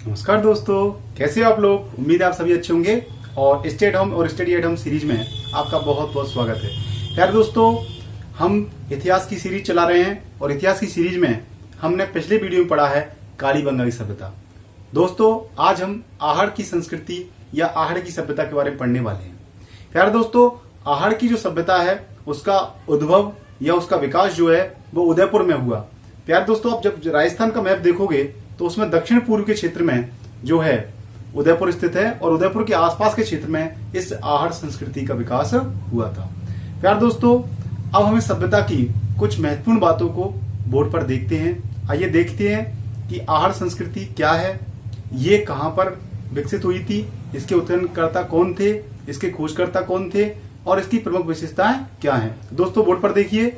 नमस्कार दोस्तों, कैसे हो आप लोग। उम्मीद है आप सभी अच्छे होंगे और स्टे एट होम और स्टडी एट होम सीरीज में आपका बहुत बहुत स्वागत है। यार दोस्तों, हम इतिहास की सीरीज चला रहे हैं और इतिहास की सीरीज में हमने पिछले वीडियो में पढ़ा है कालीबंगा की सभ्यता। दोस्तों, आज हम आहड़ की संस्कृति या आहड़ की सभ्यता के बारे में पढ़ने वाले हैं। यार दोस्तों, आहड़ की जो सभ्यता है उसका उद्भव या उसका विकास जो है वो उदयपुर में हुआ। प्यार दोस्तों, आप जब राजस्थान का मैप देखोगे तो उसमें दक्षिण पूर्व के क्षेत्र में जो है उदयपुर स्थित है और उदयपुर के आसपास के क्षेत्र में इस आहड़ संस्कृति का विकास हुआ था। प्यार दोस्तों, अब हमें सभ्यता की कुछ महत्वपूर्ण बातों को बोर्ड पर देखते हैं। आइए देखते हैं कि आहड़ संस्कृति क्या है, ये कहां पर विकसित हुई थी, इसके उत्खननकर्ता कौन थे, इसके खोजकर्ता कौन थे और इसकी प्रमुख विशेषताएं क्या हैं। दोस्तों, बोर्ड पर देखिए,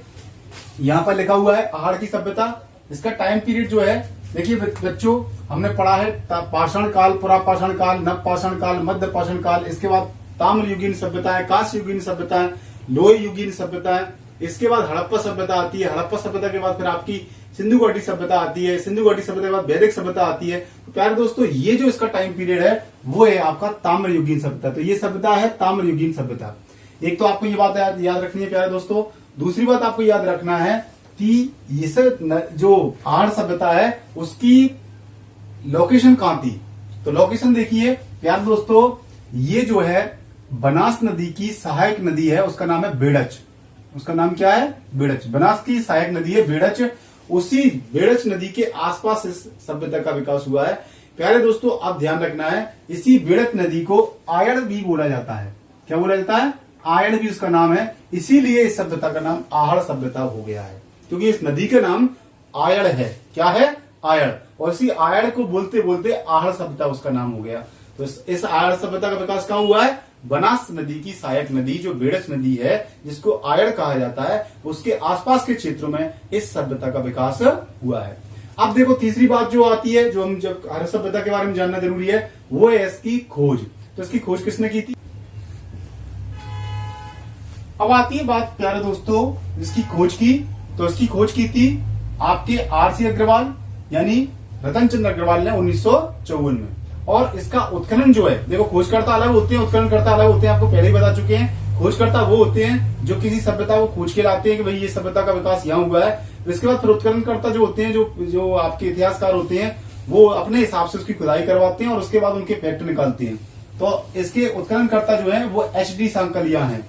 यहां पर लिखा हुआ है आहड़ की सभ्यता। इसका टाइम पीरियड जो है, देखिए बच्चों, हमने पढ़ा है पाषाण काल, पुरापाषाण काल, नव पाषाण काल, मध्य पाषाण काल, इसके बाद ताम्र युगीन सभ्यताएं, कांस्य युगीन सभ्यताएं, लोह युगीन सभ्यताएं, इसके बाद हड़प्पा सभ्यता आती है। हड़प्पा सभ्यता के बाद फिर आपकी सिंधु घाटी सभ्यता आती है। सिंधु घाटी सभ्यता के बाद वैदिक सभ्यता आती है। तो प्यारे दोस्तों, ये जो इसका टाइम पीरियड है वो है आपका ताम्र युगीन सभ्यता। तो ये सभ्यता है ताम्र युगीन सभ्यता। एक तो आपको ये बात याद रखनी है प्यारे दोस्तों। दूसरी बात आपको याद रखना है कि इस जो आहड़ सभ्यता है उसकी लोकेशन कहां थी। तो लोकेशन देखिए प्यार दोस्तों, ये जो है बनास नदी की सहायक नदी है, उसका नाम है बेड़च। उसका नाम क्या है? बेड़च। बनास की सहायक नदी है बेड़च। उसी बेड़च नदी के आसपास इस सभ्यता का विकास हुआ है। प्यारे दोस्तों, आप ध्यान रखना है, इसी बेड़च नदी को आयड़ भी बोला जाता है। क्या बोला जाता है? आयड़ भी उसका नाम है। इसीलिए इस सभ्यता का नाम आहड़ सभ्यता हो गया है, क्योंकि इस नदी का नाम आयड़ है। क्या है? आयड़। और इसी आयड़ को बोलते बोलते आहड़ सभ्यता उसका नाम हो गया। तो इस आयड़ सभ्यता का विकास कहां हुआ है? बनास नदी की सहायक नदी जो बेड़च नदी है, जिसको आयड़ कहा जाता है, उसके आसपास के क्षेत्रों में इस सभ्यता का विकास हुआ है। अब देखो, तीसरी बात जो आती है, जो हम जब आहड़ सभ्यता के बारे में जानना जरूरी है, वो है इसकी खोज। तो इसकी खोज किसने की थी? अब आती है बात प्यारे दोस्तों इसकी खोज की। तो इसकी खोज की थी आपके आरसी अग्रवाल यानी रतन चंद्र अग्रवाल ने 1954 में। और इसका उत्खनन जो है, देखो खोजकर्ता अलग होते हैं, उत्खननकर्ता अलग होते हैं, आपको पहले ही बता चुके हैं। खोजकर्ता वो होते हैं जो किसी सभ्यता को खोज के लाते हैं कि भाई ये सभ्यता का विकास यहाँ हुआ है। इसके बाद फिर उत्खननकर्ता जो होते हैं, जो आपके इतिहासकार होते हैं, वो अपने हिसाब से उसकी खुदाई करवाते हैं और उसके बाद उनके फैक्ट निकालते हैं। तो इसके उत्खननकर्ता जो है वो HD सांकलिया है।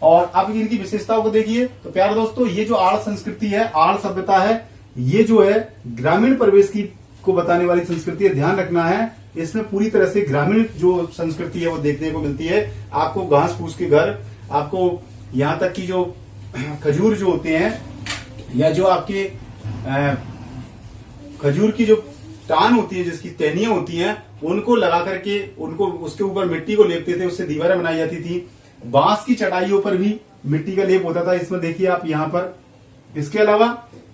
और आप इनकी विशेषताओं को देखिए। तो प्यारे दोस्तों, ये जो आहड़ संस्कृति है, आहड़ सभ्यता है, ये जो है ग्रामीण परिवेश की को बताने वाली संस्कृति है। ध्यान रखना है, इसमें पूरी तरह से ग्रामीण जो संस्कृति है वो देखने को मिलती है। आपको घास फूस के घर, आपको यहाँ तक कि जो खजूर जो होते हैं या जो आपके खजूर की जो टान होती है, जिसकी टहनियां होती हैं, उनको लगा करके उनको उसके ऊपर मिट्टी को लेपते थे, उससे दीवारें बनाई जाती थी। बांस की चटाइयों पर भी मिट्टी का लेप होता था। इसमें देखिए आप यहाँ पर। इसके अलावा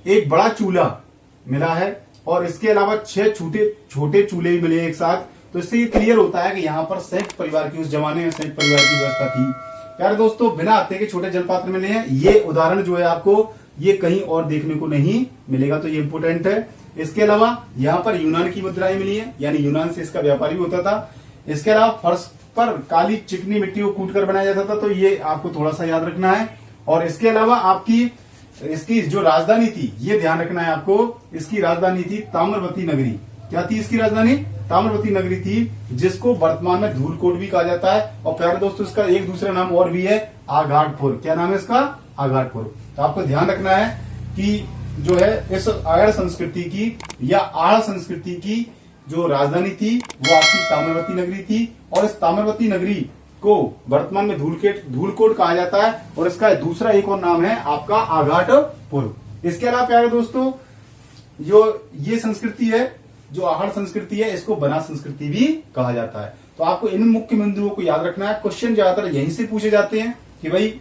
एक बड़ा चूल्हा मिला है और इसके अलावा 6 छोटे चूल्हे भी मिले एक साथ। तो इससे ये क्लियर होता है कि यहाँ पर संयुक्त परिवार की, उस जमाने में संयुक्त परिवार की व्यवस्था थी। प्यारे दोस्तों, बिना हत्थे के छोटे जलपात्र मिले हैं। ये उदाहरण जो है आपको ये कहीं और देखने को नहीं मिलेगा, तो ये इंपोर्टेंट है। इसके अलावा यहाँ पर यूनान की मुद्राएं मिली है, यानी यूनान से इसका व्यापार भी होता था। इसके अलावा फर्श पर काली चिकनी मिट्टी को कूट कर बनाया जाता था, तो ये आपको थोड़ा सा याद रखना है। और इसके अलावा आपकी इसकी जो राजधानी थी, ये ध्यान रखना है आपको, इसकी राजधानी थी ताम्रवती नगरी। क्या थी इसकी राजधानी? ताम्रवती नगरी थी, जिसको वर्तमान में धूलकोट भी कहा जाता है। और प्यारे दोस्तों, इसका एक दूसरा नाम और भी है, आघाटपुर। क्या नाम है इसका? आघाटपुर। तो आपको ध्यान रखना है कि जो है इस आयड़ संस्कृति की या आहड़ संस्कृति की जो राजधानी थी वो आपकी ताम्रवती नगरी थी। और इस ताम्रवती नगरी को वर्तमान में धूलकोट कहा जाता है और इसका दूसरा एक और नाम है आपका आघाटपुर। इसके अलावा प्यारे दोस्तों, जो ये संस्कृति है, जो आहड़ संस्कृति है, इसको बनास संस्कृति भी कहा जाता है। तो आपको इन मुख्य बिंदुओं को याद रखना है। क्वेश्चन ज्यादातर यहीं से पूछे जाते हैं कि भाई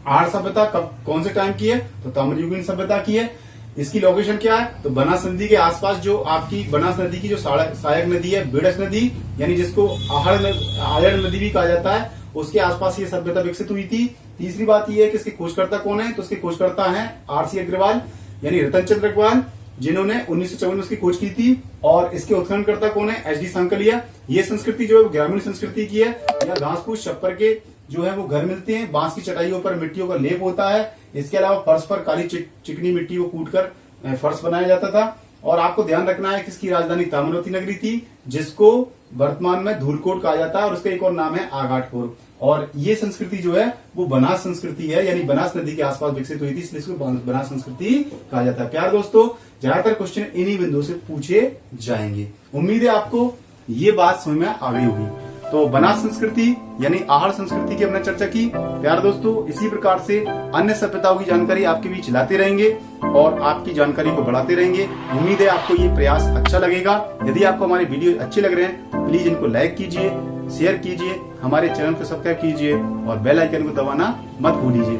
आहड़ सभ्यता कब, कौन से टाइम की है? तो ताम्रयुगीन सभ्यता की है। इसकी लोकेशन क्या है? तो बनास नदी के आसपास जो आपकी बनास नदी की जो सहायक नदी है बेड़च नदी, यानी जिसको आयड़ नदी भी कहा जाता है, उसके आसपास ये सभ्यता विकसित हुई थी। तीसरी बात ये है कि इसके खोजकर्ता कौन है? तो इसके खोजकर्ता हैं आरसी अग्रवाल यानी रतन चंद्र अग्रवाल। जिन्होंने 1954 में उसकी खोज की थी। और इसके उत्खननकर्ता कौन है? H D Sankalia. ये संस्कृति जो है वो ग्रामीण संस्कृति की है। यहाँ घास फूस छप्पर के जो है वो घर मिलते हैं, बांस की चटाइयों पर मिट्टियों का लेप होता है। इसके अलावा फर्श पर काली चिकनी मिट्टी को कूटकर फर्श बनाया जाता था। और आपको ध्यान रखना है कि इसकी राजधानी ताम्रवती नगरी थी, जिसको वर्तमान में धूलकोट कहा जाता है, और उसका एक और नाम है आगाटपुर। और ये संस्कृति जो है वो बनास संस्कृति है, यानी बनास नदी के आसपास विकसित हुई थी, इसलिए इसको बनास संस्कृति कहा जाता है। प्यार दोस्तों, ज्यादातर क्वेश्चन इन्हीं बिंदुओं से पूछे जाएंगे। उम्मीद है आपको ये बात समझ में आ गई होगी। तो बनास संस्कृति यानी आहड़ संस्कृति की हमने चर्चा की। प्यार दोस्तों, इसी प्रकार से अन्य सभ्यताओं की जानकारी आपके बीच लाते रहेंगे और आपकी जानकारी को बढ़ाते रहेंगे। उम्मीद है आपको ये प्रयास अच्छा लगेगा। यदि आपको हमारे वीडियो अच्छे लग रहे हैं तो प्लीज इनको लाइक कीजिए, शेयर कीजिए, हमारे चैनल को सब्सक्राइब कीजिए और बेल आइकन को दबाना मत भूलिए।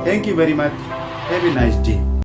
Thank you very much. Have a nice day.